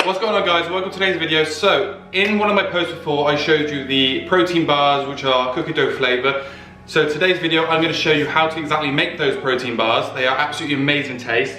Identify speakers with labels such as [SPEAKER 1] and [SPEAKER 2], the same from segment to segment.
[SPEAKER 1] What's going on, guys? Welcome to today's video. So in one of my posts before, I showed you the protein bars, which are cookie dough flavor. So today's video, I'm going to show you how to exactly make those protein bars. They are absolutely amazing taste.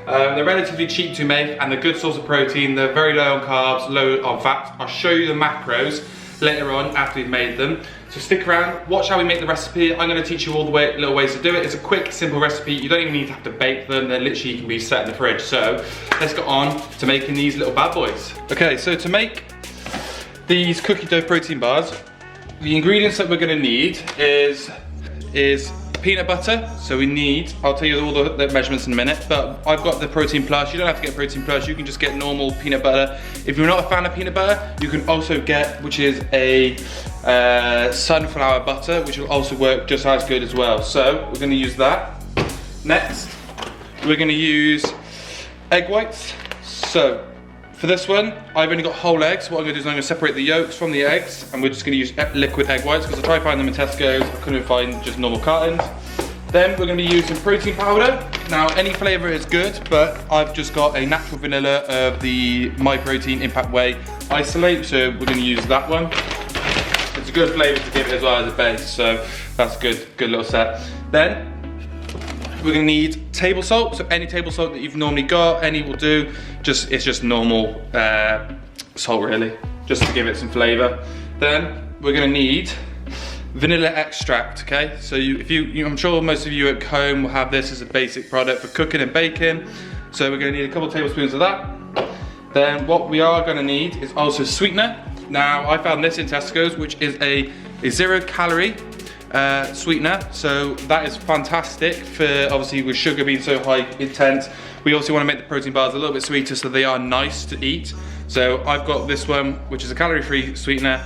[SPEAKER 1] They're relatively cheap to make and they're good source of protein. They're very low on carbs, low on fat. I'll show you the macros later on after we've made them. So stick around, watch how we make the recipe. I'm going to teach you all the little ways to do it. It's a quick, simple recipe. You don't even need to have to bake them. They're literally, you can be set in the fridge. So let's get on to making these little bad boys. Okay, so to make these cookie dough protein bars, the ingredients that we're going to need is peanut butter. So we need, I'll tell you all the measurements in a minute, but I've got the Protein Plus. You don't have to get Protein Plus, you can just get normal peanut butter. If you're not a fan of peanut butter, you can also get, which is a sunflower butter, which will also work just as good as well. So we're going to use that. Next, we're going to use egg whites. So for this one, I've only got whole eggs. What I'm going to do is I'm going to separate the yolks from the eggs, and we're just going to use liquid egg whites because I tried to find them in Tesco's, I couldn't find just normal cartons. Then we're going to be using protein powder. Now any flavour is good, but I've just got a natural vanilla of the My Protein Impact Whey isolate, so we're going to use that one. It's a good flavour to give it as well as a base, so that's a good little set. Then we're going to need table salt, so any table salt that you've normally got, any will do. It's just normal salt really, just to give it some flavour. Then we're going to need vanilla extract, okay? So I'm sure most of you at home will have this as a basic product for cooking and baking. So we're going to need a couple of tablespoons of that. Then what we are going to need is also sweetener. Now I found this in Tesco's, which is a 0-calorie sweetener, so that is fantastic for, obviously with sugar being so high intense, we also want to make the protein bars a little bit sweeter so they are nice to eat. So I've got this one, which is a calorie-free sweetener,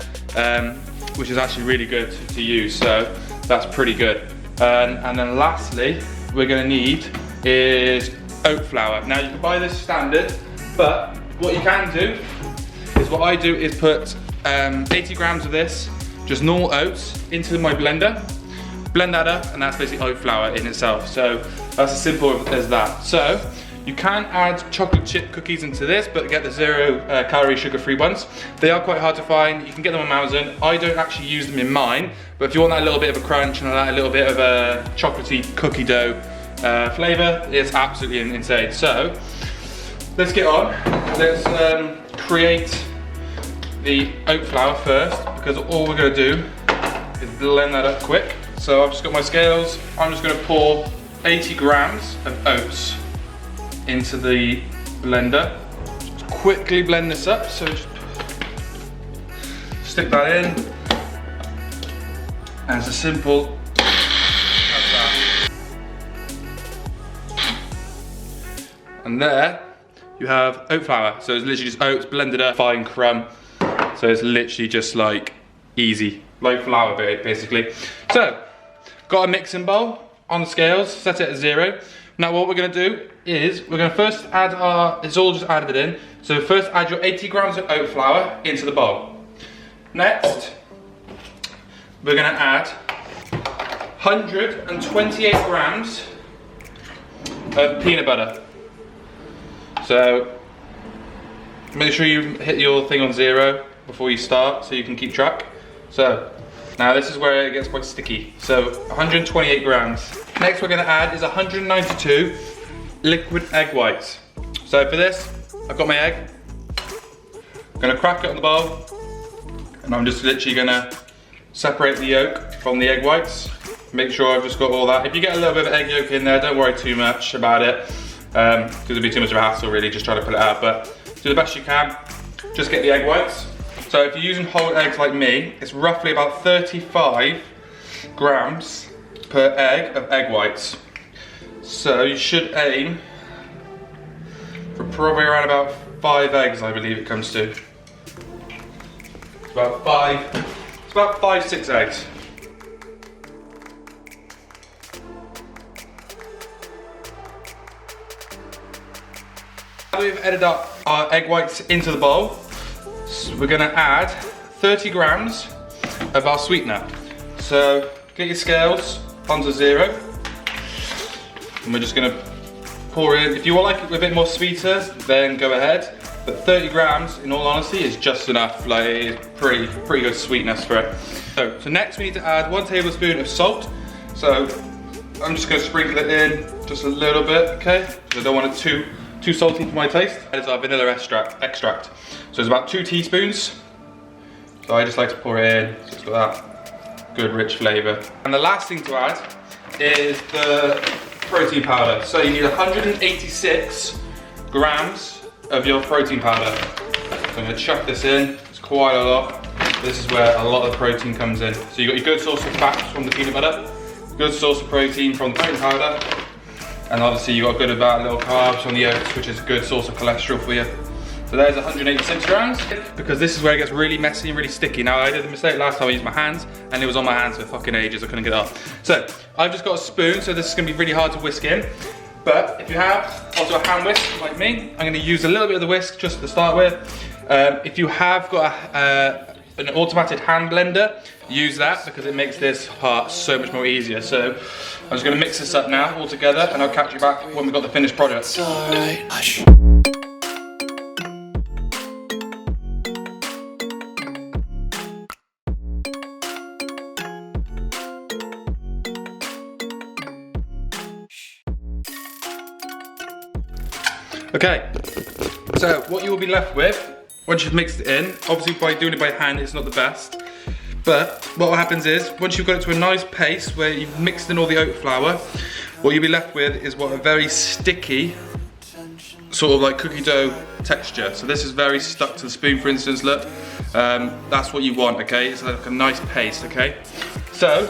[SPEAKER 1] which is actually really good to use, so that's pretty good. And then lastly, we're going to need is oat flour. Now you can buy this standard, but what you can do is, what I do is put 80 grams of this, just normal oats, into my blender, blend that up, and that's basically oat flour in itself. So that's as simple as that. So you can add chocolate chip cookies into this, but get the 0-calorie sugar-free ones. They are quite hard to find. You can get them on Amazon. I don't actually use them in mine, but if you want that little bit of a crunch and that little bit of a chocolatey cookie dough flavour, it's absolutely insane. So let's get on. Let's create the oat flour first, because all we're going to do is blend that up quick. So I've just got my scales. I'm just going to pour 80 grams of oats into the blender. Just quickly blend this up. So just stick that in, and it's as simple as that. And there you have oat flour. So it's literally just oats blended up, fine crumb. So it's literally just like easy, like flour basically. So, got a mixing bowl on the scales, set it at 0. Now what we're going to do is, we're going to first add it's all just added in. So first add your 80 grams of oat flour into the bowl. Next, we're going to add 128 grams of peanut butter. So, make sure you hit your thing on 0 before you start, so you can keep track. So now this is where it gets quite sticky. So 128 grams. Next we're going to add is 192 liquid egg whites. So for this, I've got my egg. I'm going to crack it on the bowl, and I'm just literally going to separate the yolk from the egg whites. Make sure I've just got all that. If you get a little bit of egg yolk in there, don't worry too much about it, because it'll be too much of a hassle really just trying to pull it out. But do the best you can. Just get the egg whites. So if you're using whole eggs like me, it's roughly about 35 grams per egg of egg whites. So you should aim for probably around about 5 eggs, I believe it comes to. It's about 5-6 eggs. Now we've added up our egg whites into the bowl, so we're going to add 30 grams of our sweetener. So get your scales onto 0, and we're just going to pour in. If you want like it a bit more sweeter, then go ahead. But 30 grams, in all honesty, is just enough. Like, it's pretty good sweetness for it. So next we need to add 1 tablespoon of salt. So I'm just gonna sprinkle it in just a little bit, okay? Because I don't want it too salty for my taste. That is our vanilla extract. So it's about 2 teaspoons. So I just like to pour it in, so it's got that good rich flavour. And the last thing to add is the protein powder. So you need 186 grams of your protein powder. So I'm going to chuck this in. It's quite a lot. This is where a lot of the protein comes in. So you've got your good source of fats from the peanut butter, good source of protein from the protein powder, and obviously you've got good about little carbs from the oats, which is a good source of cholesterol for you. So there's 186 grams, because this is where it gets really messy and really sticky. Now I did the mistake last time I used my hands, and it was on my hands for fucking ages, I couldn't get it off. So I've just got a spoon, so this is gonna be really hard to whisk in. But if you have also a hand whisk like me, I'm gonna use a little bit of the whisk just to start with. If you have got an automatic hand blender, use that because it makes this part so much more easier. So I'm just gonna mix this up now all together, and I'll catch you back when we've got the finished product. Okay, so what you will be left with, once you've mixed it in, obviously by doing it by hand it's not the best, but what happens is, once you've got it to a nice paste where you've mixed in all the oat flour, what you'll be left with is what a very sticky, sort of like cookie dough texture. So this is very stuck to the spoon, for instance, look. That's what you want, okay? It's like a nice paste, okay? So,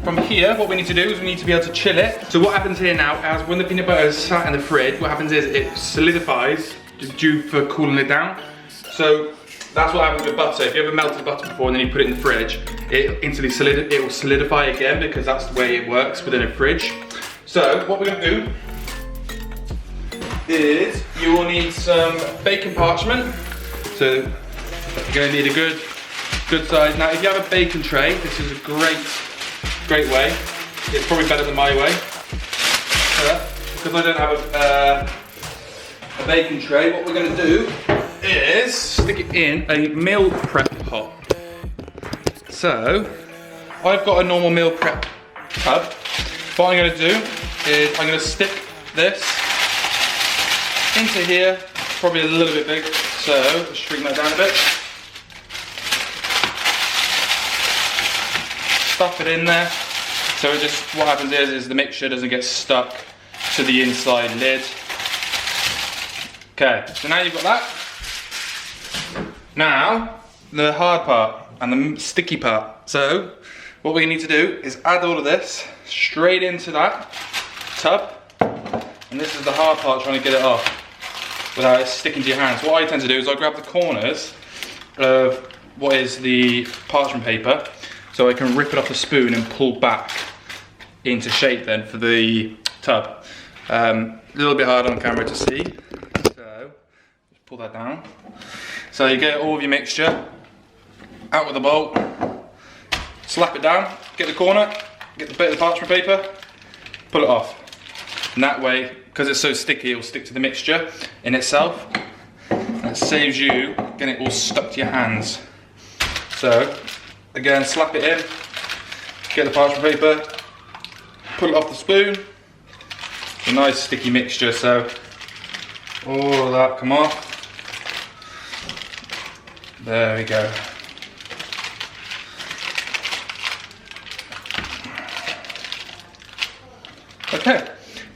[SPEAKER 1] from here, what we need to do is we need to be able to chill it. So what happens here now, as when the peanut butter is sat in the fridge, what happens is it solidifies due for cooling it down. So that's what happens with butter. If you ever melted butter before and then you put it in the fridge, it will solidify again because that's the way it works within a fridge. So what we're gonna do is you will need some bacon parchment. So you're gonna need a good size. Now if you have a bacon tray, this is a great way. It's probably better than my way. Because I don't have a bacon tray, what we're going to do is stick it in a meal prep pot. So I've got a normal meal prep tub. What I'm going to do is I'm going to stick this into here, probably a little bit big, so let's shrink that down a bit. Stuff it in there. So it just, what happens is the mixture doesn't get stuck to the inside lid. Okay, so now you've got that. Now, the hard part and the sticky part. So, what we need to do is add all of this straight into that tub. And this is the hard part, trying to get it off without it sticking to your hands. What I tend to do is I grab the corners of what is the parchment paper, so I can rip it off the spoon and pull back into shape then for the tub. A little bit hard on camera to see, so just pull that down. So you get all of your mixture out with the bowl, slap it down, get the corner, get the bit of the parchment paper, pull it off. And that way, because it's so sticky, it will stick to the mixture in itself, and it saves you getting it all stuck to your hands. So again, slap it in, get the parchment paper, pull it off the spoon. It's a nice sticky mixture, so all of that come off. There we go. Okay,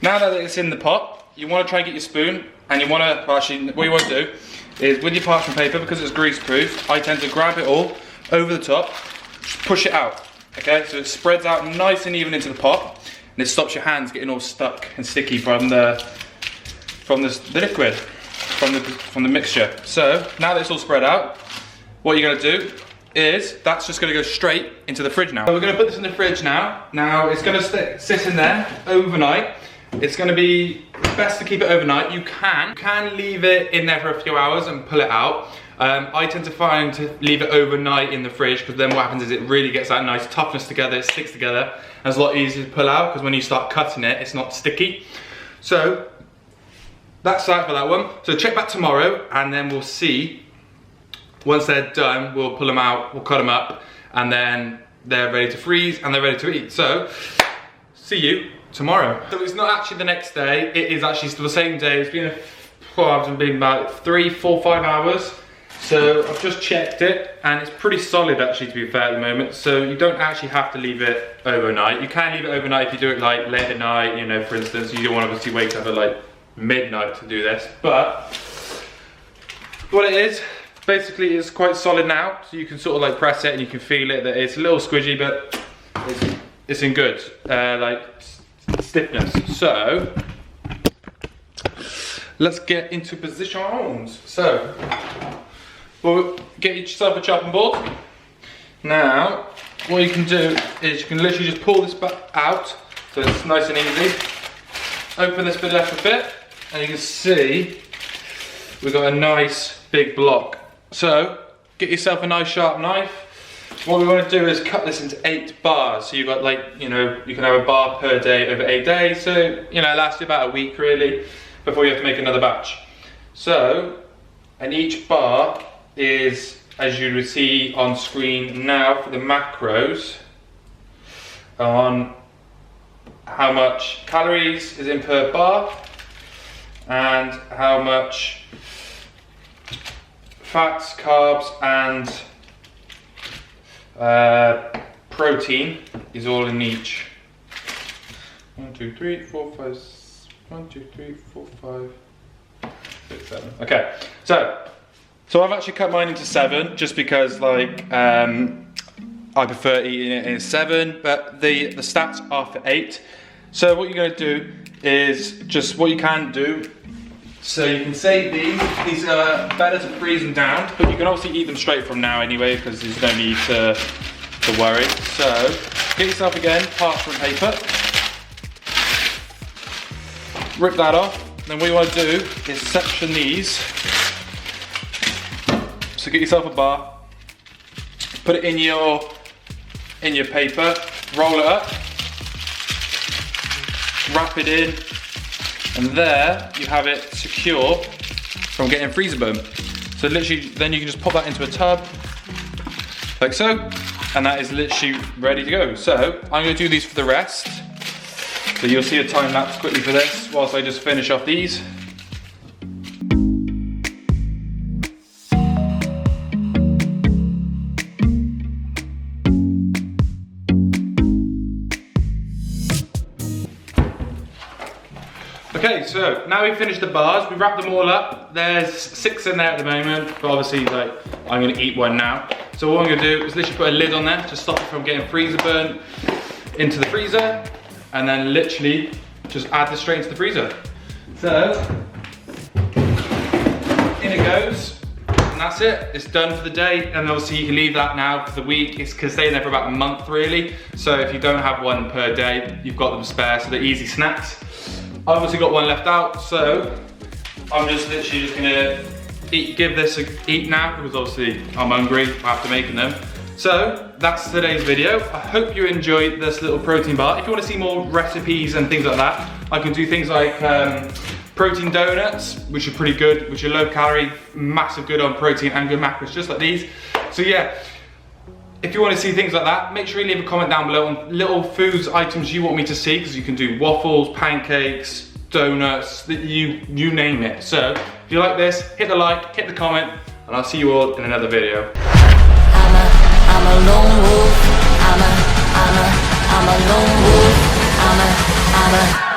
[SPEAKER 1] now that it's in the pot, you want to try and get your spoon, and you want to, well actually, what you want to do is with your parchment paper, because it's grease proof, I tend to grab it all over the top, just push it out, okay? So it spreads out nice and even into the pot, and it stops your hands getting all stuck and sticky from the liquid, from the mixture. So now that it's all spread out, what you're gonna do is, that's just gonna go straight into the fridge now. So we're gonna put this in the fridge now. Now it's gonna sit in there overnight. It's gonna be best to keep it overnight. You can leave it in there for a few hours and pull it out. I tend to find to leave it overnight in the fridge, because then what happens is it really gets that nice toughness together, it sticks together, and it's a lot easier to pull out, because when you start cutting it, it's not sticky. So that's that for that one. So check back tomorrow, and then we'll see. Once they're done, we'll pull them out, we'll cut them up, and then they're ready to freeze and they're ready to eat. So, see you tomorrow. So it's not actually the next day, it is actually still the same day. It's been, it's been about 3, 4, 5 hours. So I've just checked it, and it's pretty solid actually, to be fair, at the moment. So you don't actually have to leave it overnight. You can leave it overnight if you do it like late at night, you know, for instance. You don't want to obviously wake up at like midnight to do this. But what it is, basically it's quite solid now. So you can sort of like press it and you can feel it, that it's a little squidgy, but it's in good like stiffness. So let's get into positions. So well, get yourself a chopping board. Now, what you can do is you can literally just pull this back out, so it's nice and easy. Open this bit up a bit, and you can see we've got a nice big block. So, get yourself a nice sharp knife. What we want to do is cut this into 8 bars. So you've got like, you know, you can have a bar per day over 8 days. So, you know, it lasts you about a week really, before you have to make another batch. So, and each bar is, as you would see on screen now for the macros, on how much calories is in per bar and how much fats, carbs and protein is all in each. 1, 2, 3, 4, 5, 1, 2, 3, 4, 5, 6, 7. Okay, so I've actually cut mine into 7 just because like I prefer eating it in 7, but the stats are for 8. So what you're going to do is just what you can do. So you can save these are better to freeze them down, but you can obviously eat them straight from now anyway because there's no need to worry. So get yourself again parchment paper, rip that off. Then what you want to do is section these. So get yourself a bar, put it in your paper, roll it up, wrap it in, and there you have it secure from getting freezer burn. So literally, then you can just pop that into a tub, like so, and that is literally ready to go. So I'm going to do these for the rest. So you'll see a time lapse quickly for this whilst I just finish off these. Okay, so now we've finished the bars, we wrapped them all up. There's 6 in there at the moment, but obviously like I'm gonna eat one now. So what I'm gonna do is literally put a lid on there to stop it from getting freezer burn into the freezer, and then literally just add this straight into the freezer. So, in it goes, and that's it, it's done for the day. And obviously you can leave that now for the week. It's can stay there for about a month really. So if you don't have one per day, you've got them spare, so they're easy snacks. I've obviously got one left out, so I'm just literally just gonna give this a eat now, because obviously I'm hungry after making them. So that's today's video. I hope you enjoyed this little protein bar. If you want to see more recipes and things like that, I can do things like protein donuts, which are pretty good, which are low calorie, massive good on protein and good macros, just like these. So yeah, if you want to see things like that, make sure you leave a comment down below on little foods items you want me to see, because you can do waffles, pancakes, donuts, you name it. So if you like this, hit the like, hit the comment, and I'll see you all in another video.
[SPEAKER 2] I'm a lone wolf. I'm a lone wolf. I'm a